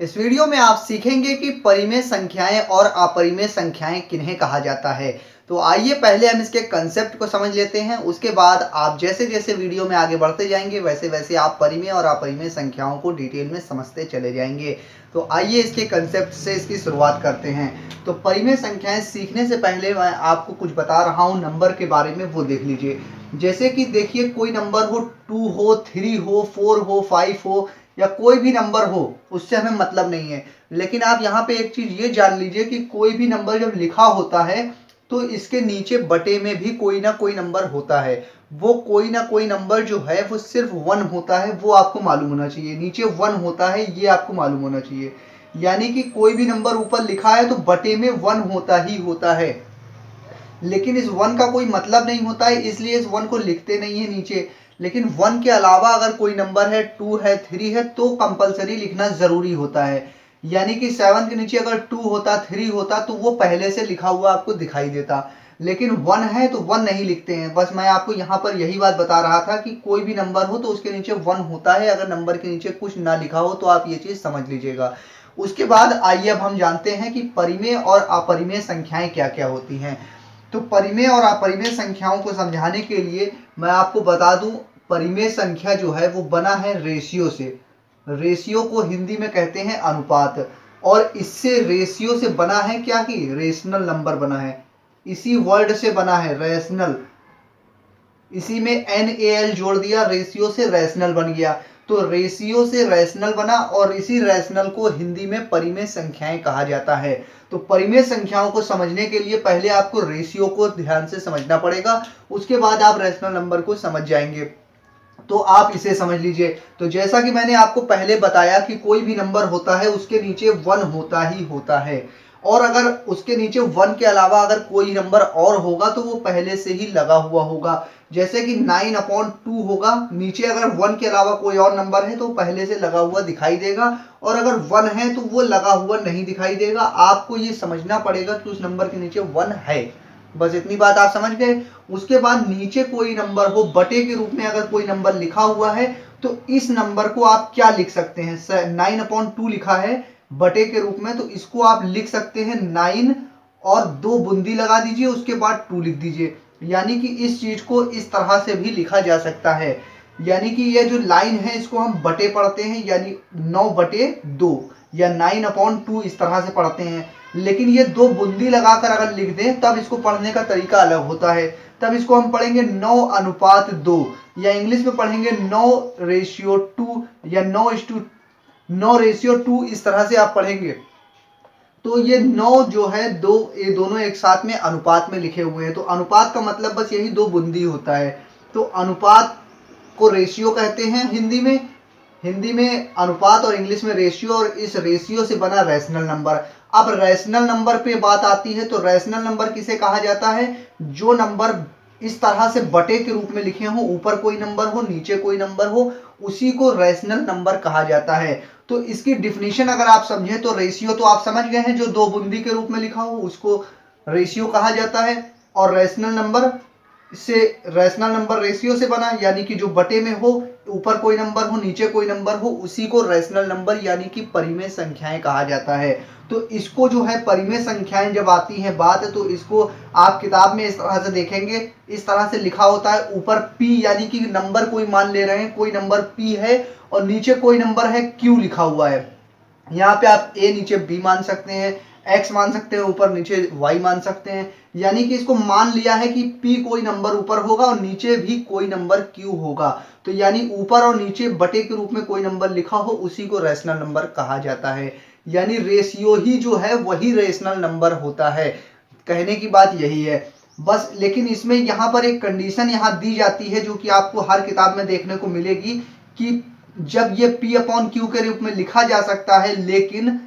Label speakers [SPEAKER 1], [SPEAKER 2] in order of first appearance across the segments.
[SPEAKER 1] इस वीडियो में आप सीखेंगे कि परिमेय संख्याएं और अपरिमेय संख्याएं किन्हें कहा जाता है। तो आइए पहले हम इसके कंसेप्ट को समझ लेते हैं। उसके बाद आप जैसे जैसे वीडियो में आगे बढ़ते जाएंगे वैसे वैसे आप परिमेय और अपरिमेय संख्याओं को डिटेल में समझते चले जाएंगे। तो आइए इसके कंसेप्ट से इसकी शुरुआत करते हैं। तो परिमेय संख्याएं सीखने से पहले मैं आपको कुछ बता रहा हूँ नंबर के बारे में, वो देख लीजिए। जैसे कि देखिए, कोई नंबर हो 2 हो, 3 हो, 4 हो, 5 हो या कोई भी नंबर हो, उससे हमें मतलब नहीं है। लेकिन आप यहाँ पे एक चीज ये जान लीजिए कि कोई भी नंबर जब लिखा होता है तो इसके नीचे बटे में भी कोई ना कोई नंबर होता है। वो कोई ना कोई नंबर जो है वो सिर्फ 1 होता है, वो आपको मालूम होना चाहिए। नीचे 1 होता है ये आपको मालूम होना चाहिए। यानी कि कोई भी नंबर ऊपर लिखा है तो बटे में 1 होता ही होता है। लेकिन इस 1 का कोई मतलब नहीं होता है, इसलिए इस 1 को लिखते नहीं है नीचे। लेकिन 1 के अलावा अगर कोई नंबर है, 2 है, 3 है, तो कंपलसरी लिखना जरूरी होता है। यानी कि 7 के नीचे अगर 2 होता, 3 होता तो वो पहले से लिखा हुआ आपको दिखाई देता। लेकिन 1 है तो 1 नहीं लिखते हैं। बस मैं आपको यहाँ पर यही बात बता रहा था कि कोई भी नंबर हो तो उसके नीचे 1 होता है। अगर नंबर के नीचे कुछ ना लिखा हो तो आप ये चीज समझ लीजिएगा। उसके बाद आइए अब हम जानते हैं कि परिमेय और अपरिमेय संख्याएं क्या क्या होती हैं। तो परिमेय और अपरिमेय संख्याओं को समझाने के लिए मैं आपको बता दूं, परिमेय संख्या जो है वो बना है रेशियो से। रेशियो को हिंदी में कहते हैं अनुपात। और इससे रेशियो से बना है क्या कि रेशनल नंबर बना है। इसी वर्ड से बना है रेशनल। इसी में NaL जोड़ दिया, रेशियो से रैशनल बन गया। तो रेशियो से रैशनल बना और इसी रैशनल को हिंदी में परिमेय संख्याएं कहा जाता है। तो परिमेय संख्याओं को समझने के लिए पहले आपको रेशियो को ध्यान से समझना पड़ेगा, उसके बाद आप रैशनल नंबर को समझ जाएंगे। तो आप इसे समझ लीजिए। तो जैसा कि मैंने आपको पहले बताया कि कोई भी नंबर होता है उसके नीचे 1 होता ही होता है। और अगर उसके नीचे 1 के अलावा अगर कोई नंबर और होगा तो वो पहले से ही लगा हुआ होगा। जैसे कि 9/2 होगा, नीचे अगर 1 के अलावा कोई और नंबर है तो पहले से लगा हुआ दिखाई देगा। और अगर 1 है तो वो लगा हुआ नहीं दिखाई देगा। आपको ये समझना पड़ेगा कि उस नंबर के नीचे 1 है। बस इतनी बात आप समझ गए। उसके बाद नीचे कोई नंबर हो, बटे के रूप में अगर कोई नंबर लिखा हुआ है तो इस नंबर को आप क्या लिख सकते हैं। 9/2 लिखा है बटे के रूप में, तो इसको आप लिख सकते हैं 9 और 2 बूंदी लगा दीजिए, उसके बाद 2 लिख दीजिए। यानी कि इस चीज को इस तरह से भी लिखा जा सकता है। यानी कि ये जो लाइन है इसको हम बटे पढ़ते हैं, यानी 9/2 या 9/2 इस तरह से पढ़ते हैं। लेकिन ये 2 बूंदी लगाकर अगर लिख दें तब इसको पढ़ने का तरीका अलग होता है। तब इसको हम पढ़ेंगे 9/2 या इंग्लिश में पढ़ेंगे 9:2 या 9:2, इस तरह से आप पढ़ेंगे। तो ये 9 जो है ये दोनों एक साथ में अनुपात में लिखे हुए हैं। तो अनुपात का मतलब बस यही 2 बूंदी होता है। तो अनुपात को रेशियो कहते हैं हिंदी में अनुपात और इंग्लिश में रेशियो। और इस रेशियो से बना रैशनल नंबर। अब रैशनल नंबर पे बात आती है। तो रैशनल नंबर किसे कहा जाता है? जो नंबर इस तरह से बटे के रूप में लिखे हो, ऊपर कोई नंबर हो, नीचे कोई नंबर हो, उसी को रैशनल नंबर कहा जाता है। तो इसकी डिफिनीशन अगर आप समझे तो रेशियो तो आप समझ गए हैं, जो 2 बूंदी के रूप में लिखा हो उसको रेशियो कहा जाता है। और रैशनल नंबर से रैशनल नंबर रेशियो से बना, यानी कि जो बटे में हो, ऊपर कोई नंबर हो, नीचे कोई नंबर हो, उसी को रैशनल नंबर यानी कि परिमेय संख्याएं कहा जाता है। तो इसको जो है परिमेय संख्याएं जब आती है बात, तो इसको आप किताब में इस तरह से देखेंगे, इस तरह से लिखा होता है। ऊपर P यानी कि नंबर कोई मान ले रहे हैं, कोई नंबर P है और नीचे कोई नंबर है Q लिखा हुआ है। यहाँ पे आप A नीचे B मान सकते हैं, X मान सकते हैं, ऊपर नीचे Y मान सकते हैं। यानी कि इसको मान लिया है कि P कोई नंबर ऊपर होगा और नीचे भी कोई नंबर Q होगा। तो यानी ऊपर और नीचे बटे के रूप में कोई नंबर लिखा हो उसी को रैशनल नंबर कहा जाता है। यानी रेशियो ही जो है वही रैशनल नंबर होता है। कहने की बात यही है बस। लेकिन इसमें यहाँ पर एक कंडीशन यहाँ दी जाती है जो कि आपको हर किताब में देखने को मिलेगी कि जब ये P/Q के रूप में लिखा जा सकता है, लेकिन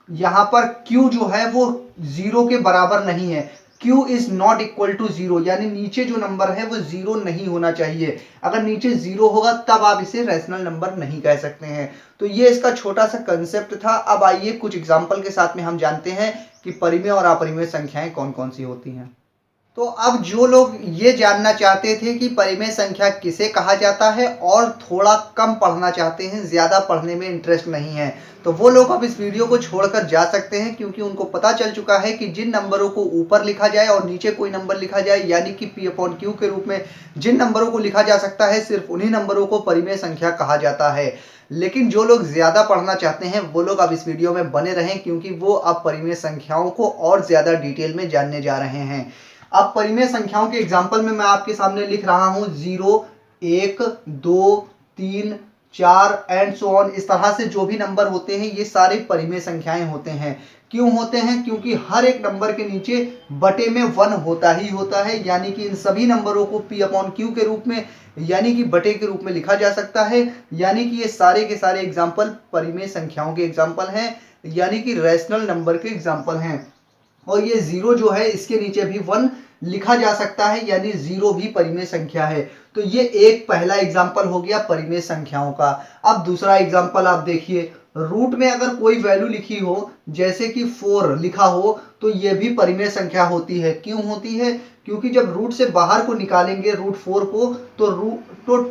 [SPEAKER 1] यहाँ पर Q जो है वो 0 के बराबर नहीं है। Q is not equal to 0, यानी नीचे जो नंबर है वो 0 नहीं होना चाहिए। अगर नीचे 0 होगा तब आप इसे रैशनल नंबर नहीं कह सकते हैं। तो ये इसका छोटा सा कंसेप्ट था। अब आइए कुछ एग्जांपल के साथ में हम जानते हैं कि परिमेय और अपरिमेय संख्याएं कौन कौन सी होती हैं। तो अब जो लोग ये जानना चाहते थे कि परिमेय संख्या किसे कहा जाता है और थोड़ा कम पढ़ना चाहते हैं, ज़्यादा पढ़ने में इंटरेस्ट नहीं है, तो वो लोग अब इस वीडियो को छोड़कर जा सकते हैं, क्योंकि उनको पता चल चुका है कि जिन नंबरों को ऊपर लिखा जाए और नीचे कोई नंबर लिखा जाए, यानी कि P/Q के रूप में जिन नंबरों को लिखा जा सकता है, सिर्फ उन्हीं नंबरों को परिमेय संख्या कहा जाता है। लेकिन जो लोग ज़्यादा पढ़ना चाहते हैं वो लोग अब इस वीडियो में बने रहें, क्योंकि वो अब परिमेय संख्याओं को और ज़्यादा डिटेल में जानने जा रहे हैं। अब परिमेय संख्याओं के एग्जाम्पल में मैं आपके सामने लिख रहा हूं 0, 1, 2, 3, 4 एंड सो ऑन। इस तरह से जो भी नंबर होते हैं ये सारे परिमेय संख्याएं होते हैं। क्यों होते हैं? क्योंकि हर एक नंबर के नीचे बटे में 1 होता ही होता है, यानी कि इन सभी नंबरों को P/Q के रूप में यानी कि बटे के रूप में लिखा जा सकता है। यानी कि ये सारे के सारे एग्जाम्पल परिमेय संख्याओं के एग्जाम्पल हैं, यानी कि रैशनल नंबर के एग्जाम्पल हैं। और ये 0 जो है इसके नीचे भी 1 लिखा जा सकता है, यानी 0 भी परिमेय संख्या है। तो ये एक पहला एग्जाम्पल हो गया परिमेय संख्याओं का। अब दूसरा एग्जाम्पल आप देखिए, रूट में अगर कोई वैल्यू लिखी हो, जैसे कि 4 लिखा हो, तो ये भी परिमेय संख्या होती है। क्यों होती है? क्योंकि जब रूट से बाहर को निकालेंगे रूट 4 को तो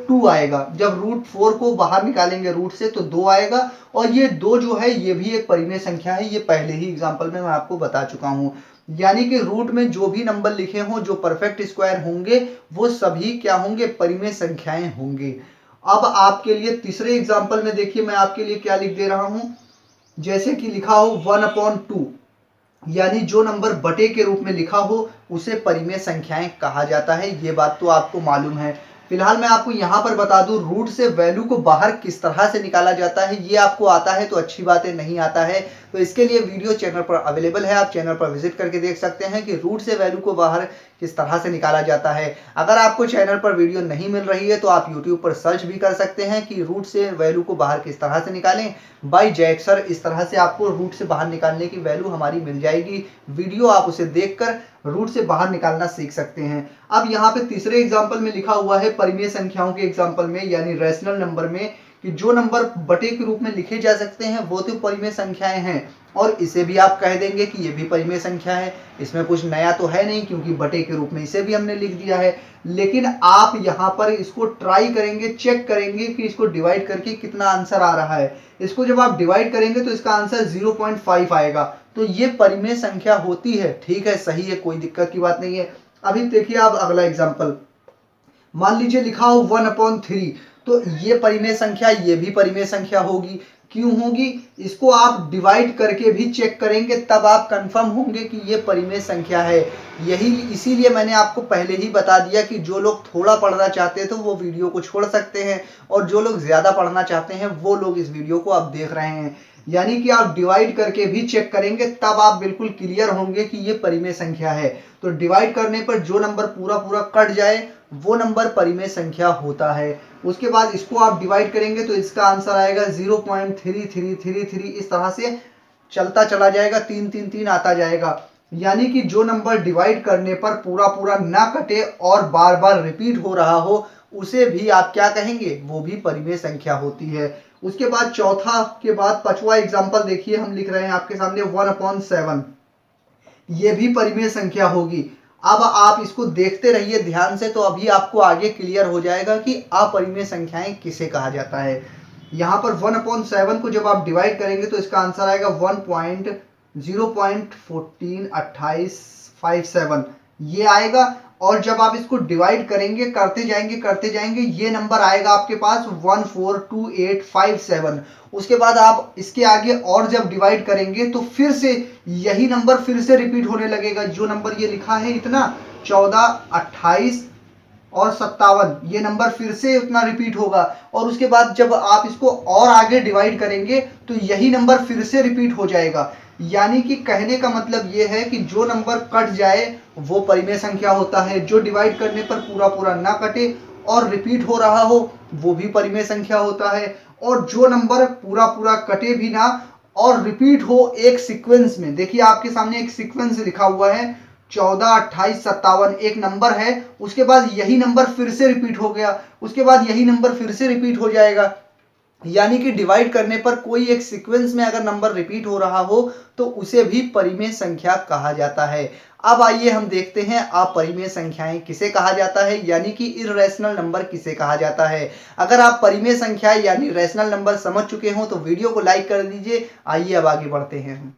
[SPEAKER 1] 2 आएगा। जब रूट 4 को बाहर निकालेंगे रूट से तो 2 आएगा, और ये 2 जो है ये भी एक परिमेय संख्या है। ये पहले ही एग्जाम्पल में मैं आपको बता चुका हूँ। यानी कि रूट में जो भी नंबर लिखे हों जो परफेक्ट स्क्वायर होंगे वो सभी क्या होंगे? परिमेय संख्याएं होंगे। अब आपके लिए तीसरे एग्जाम्पल में देखिए मैं आपके लिए क्या लिख दे रहा हूं, जैसे कि लिखा हो 1/2, यानी जो नंबर बटे के रूप में लिखा हो उसे परिमेय संख्याएं कहा जाता है। ये बात तो आपको मालूम है। फिलहाल मैं आपको यहाँ पर बता दूं, रूट से वैल्यू को बाहर किस तरह से निकाला जाता है ये आपको आता है तो अच्छी बात है, नहीं आता है तो इसके लिए वीडियो चैनल पर अवेलेबल है। आप चैनल पर विजिट करके देख सकते हैं कि रूट से वैल्यू को बाहर किस तरह से निकाला जाता है। अगर आपको चैनल पर वीडियो नहीं मिल रही है तो आप यूट्यूब पर सर्च भी कर सकते हैं कि रूट से वैल्यू को बाहर किस तरह से निकालें बाय जैक सर। इस तरह से आपको रूट से बाहर निकालने की वैल्यू हमारी मिल जाएगी। वीडियो आप उसे देखकर रूट से बाहर निकालना सीख सकते हैं। अब यहाँ पे तीसरे एग्जाम्पल में लिखा हुआ है परिमेय संख्याओं के एग्जाम्पल में, यानी रैशनल नंबर में, कि जो नंबर बटे के रूप में लिखे जा सकते हैं वो तो परिमेय संख्याएं हैं, और इसे भी आप कह देंगे कि ये भी परिमेय संख्या है। इसमें कुछ नया तो है नहीं, क्योंकि बटे के रूप में इसे भी हमने लिख दिया है। लेकिन आप यहाँ पर इसको ट्राई करेंगे, चेक करेंगे कि इसको डिवाइड करके कितना आंसर आ रहा है। इसको जब आप डिवाइड करेंगे तो इसका आंसर 0.5 आएगा। तो ये परिमेय संख्या होती है। ठीक है, सही है, कोई दिक्कत की बात नहीं है। अभी देखिए आप अगला एग्जाम्पल, मान लीजिए लिखा हो 1/3, तो ये परिमेय संख्या, ये भी परिमेय संख्या होगी। क्यों होगी? इसको आप डिवाइड करके भी चेक करेंगे तब आप कंफर्म होंगे कि ये परिमेय संख्या है। यही इसीलिए मैंने आपको पहले ही बता दिया कि जो लोग थोड़ा पढ़ना चाहते हैं तो वो वीडियो को छोड़ सकते हैं, और जो लोग ज़्यादा पढ़ना चाहते हैं वो लोग इस वीडियो को अब देख रहे हैं। यानी कि आप डिवाइड करके भी चेक करेंगे तब आप बिल्कुल क्लियर होंगे कि ये परिमेय संख्या है। तो डिवाइड करने पर जो नंबर पूरा पूरा कट जाए वो नंबर परिमेय संख्या होता है। उसके बाद इसको आप डिवाइड करेंगे तो इसका आंसर आएगा 0.3333। इस तरह से चलता चला जाएगा, 3 3 3 आता जाएगा। यानी कि जो नंबर डिवाइड करने पर पूरा पूरा ना कटे और बार बार रिपीट हो रहा हो उसे भी आप क्या कहेंगे? वो भी परिमेय संख्या होती है। उसके बाद चौथा के बाद पांचवा एग्जाम्पल देखिए, हम लिख रहे हैं आपके सामने 1/7, ये भी परिमेय संख्या होगी। अब आप इसको देखते रहिए ध्यान से, तो अभी आपको आगे क्लियर हो जाएगा कि अपरिमेय संख्याएं किसे कहा जाता है। यहाँ पर 1/7 को जब आप डिवाइड करेंगे तो इसका आंसर आएगा 1.0.142857 ये आएगा। और जब आप इसको डिवाइड करेंगे, करते जाएंगे, ये नंबर आएगा आपके पास 142857। उसके बाद आप इसके आगे और जब डिवाइड करेंगे तो फिर से यही नंबर फिर से रिपीट होने लगेगा। जो नंबर ये लिखा है इतना 14, 28 और 57, ये नंबर फिर से उतना रिपीट होगा। और उसके बाद जब आप इसको और आगे डिवाइड करेंगे तो यही नंबर फिर से रिपीट हो जाएगा। यानी कि कहने का मतलब ये है कि जो नंबर कट जाए वो परिमेय संख्या होता है, जो डिवाइड करने पर पूरा पूरा ना कटे और रिपीट हो रहा हो वो भी परिमेय संख्या होता है, और जो नंबर पूरा पूरा कटे भी ना और रिपीट हो एक सीक्वेंस में। देखिए आपके सामने एक सीक्वेंस लिखा हुआ है 14, 28, 57 एक नंबर है, उसके बाद यही नंबर फिर से रिपीट हो गया, उसके बाद यही नंबर फिर से रिपीट हो जाएगा। यानी कि डिवाइड करने पर कोई एक सीक्वेंस में अगर नंबर रिपीट हो रहा हो तो उसे भी परिमेय संख्या कहा जाता है। अब आइए हम देखते हैं अपरिमेय संख्याएं किसे कहा जाता है, यानी कि इर्रेशनल नंबर किसे कहा जाता है। अगर आप परिमेय संख्या यानी रैशनल नंबर समझ चुके हो तो वीडियो को लाइक कर दीजिए। आइए अब आगे बढ़ते हैं हम।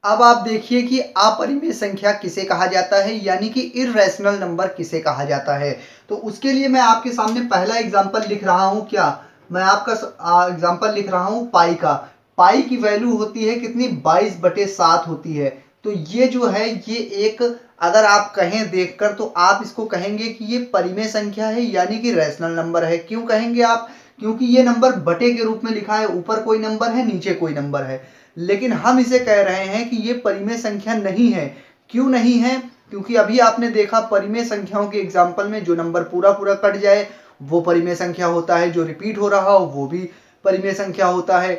[SPEAKER 1] अब आप देखिए कि अपरिमेय संख्या किसे कहा जाता है, यानी कि इर्रेशनल नंबर किसे कहा जाता है। तो उसके लिए मैं आपके सामने पहला एग्जांपल लिख रहा हूं। क्या मैं आपका एग्जांपल लिख रहा हूं पाई का। पाई की वैल्यू होती है कितनी, 22/7 होती है। तो ये जो है ये एक, अगर आप कहें देखकर तो आप इसको कहेंगे कि ये परिमेय संख्या है यानी कि रैशनल नंबर है। क्यों कहेंगे आप, क्योंकि ये नंबर बटे के रूप में लिखा है, ऊपर कोई नंबर है नीचे कोई नंबर है। लेकिन हम इसे कह रहे हैं कि ये परिमेय संख्या नहीं है। क्यों नहीं है, क्योंकि अभी आपने देखा परिमेय संख्याओं के एग्जाम्पल में जो नंबर पूरा पूरा कट जाए वो परिमेय संख्या होता है, जो रिपीट हो रहा हो वो भी परिमेय संख्या होता है,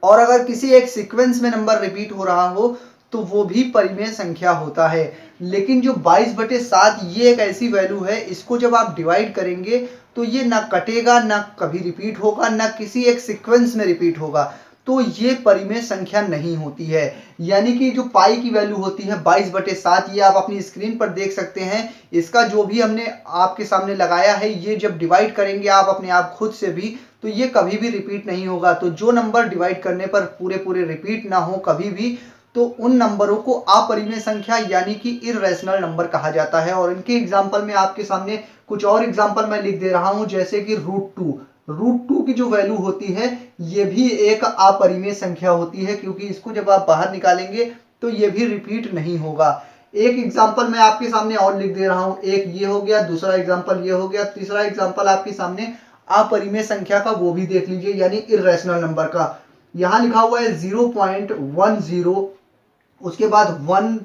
[SPEAKER 1] और अगर किसी एक सीक्वेंस में नंबर रिपीट हो रहा हो तो वो भी परिमेय संख्या होता है। लेकिन जो 22/7 ये एक ऐसी वैल्यू है, इसको जब आप डिवाइड करेंगे तो ये ना कटेगा, ना कभी रिपीट होगा, ना किसी एक सीक्वेंस में रिपीट होगा। तो ये परिमेय संख्या नहीं होती है। यानी कि जो पाई की वैल्यू होती है 22/7, ये आप अपनी स्क्रीन पर देख सकते हैं। इसका जो भी हमने आपके सामने लगाया है, ये जब डिवाइड करेंगे आप अपने आप खुद से भी तो ये कभी भी रिपीट नहीं होगा। तो जो नंबर डिवाइड करने पर पूरे पूरे रिपीट ना हो कभी भी, तो उन नंबरों को अपरिमेय संख्या यानी कि इर्रेशनल नंबर कहा जाता है। और इनके एग्जाम्पल में आपके सामने कुछ और एग्जाम्पल मैं लिख दे रहा हूं, जैसे कि √2 की जो वैल्यू होती है ये भी एक अपरिमेय संख्या होती है, क्योंकि इसको जब आप बाहर निकालेंगे तो ये भी रिपीट नहीं होगा। एक एग्जाम्पल मैं आपके सामने और लिख दे रहा हूं, एक ये हो गया, दूसरा एग्जाम्पल ये हो गया, तीसरा एग्जाम्पल आपके सामने अपरिमेय संख्या का, वो भी देख लीजिए, यानी इर्रेशनल नंबर का। यहां लिखा हुआ है 0.10, उसके बाद 1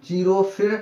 [SPEAKER 1] 0, फिर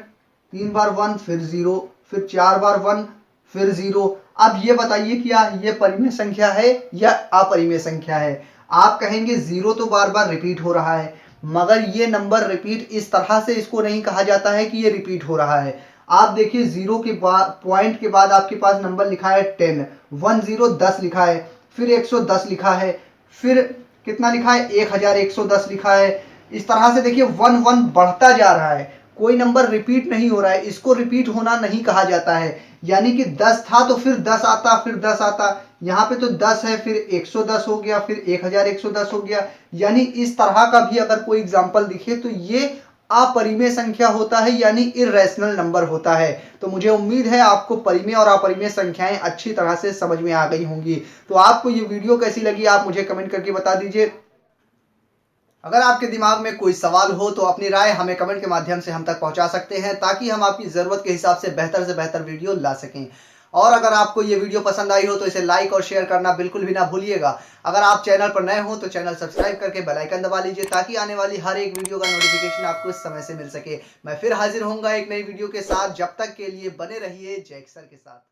[SPEAKER 1] 3 बार 1, फिर 0, फिर 4 बार 1, फिर 0। अब ये बताइए क्या ये परिमेय संख्या है या अपरिमेय संख्या है। आप कहेंगे 0 तो बार बार रिपीट हो रहा है, मगर ये नंबर रिपीट इस तरह से इसको नहीं कहा जाता है कि ये रिपीट हो रहा है। आप देखिए 0 के बाद पॉइंट के बाद आपके पास नंबर लिखा है 10, 10 लिखा है, फिर 110 लिखा है, फिर कितना लिखा है 1110 लिखा है। इस तरह से देखिए 1 बढ़ता जा रहा है, कोई नंबर रिपीट नहीं हो रहा है। इसको रिपीट होना नहीं कहा जाता है। यानी कि 10 था तो फिर 10 आता, फिर 10 आता, यहाँ पे तो 10 है, फिर 110 हो गया, फिर 1110 हो गया। यानी इस तरह का भी अगर कोई एग्जाम्पल दिखे तो ये अपरिमेय संख्या होता है, यानी इर्रेशनल नंबर होता है। तो मुझे उम्मीद है आपको परिमेय और अपरिमेय संख्याएं अच्छी तरह से समझ में आ गई होंगी। तो आपको ये वीडियो कैसी लगी आप मुझे कमेंट करके बता दीजिए। अगर आपके दिमाग में कोई सवाल हो तो अपनी राय हमें कमेंट के माध्यम से हम तक पहुंचा सकते हैं, ताकि हम आपकी ज़रूरत के हिसाब से बेहतर वीडियो ला सकें। और अगर आपको ये वीडियो पसंद आई हो तो इसे लाइक और शेयर करना बिल्कुल भी ना भूलिएगा। अगर आप चैनल पर नए हो तो चैनल सब्सक्राइब करके बेल आइकन दबा लीजिए, ताकि आने वाली हर एक वीडियो का नोटिफिकेशन आपको समय से मिल सके। मैं फिर हाजिर होऊंगा एक नई वीडियो के साथ। जब तक के लिए बने रहिए जय सर के साथ।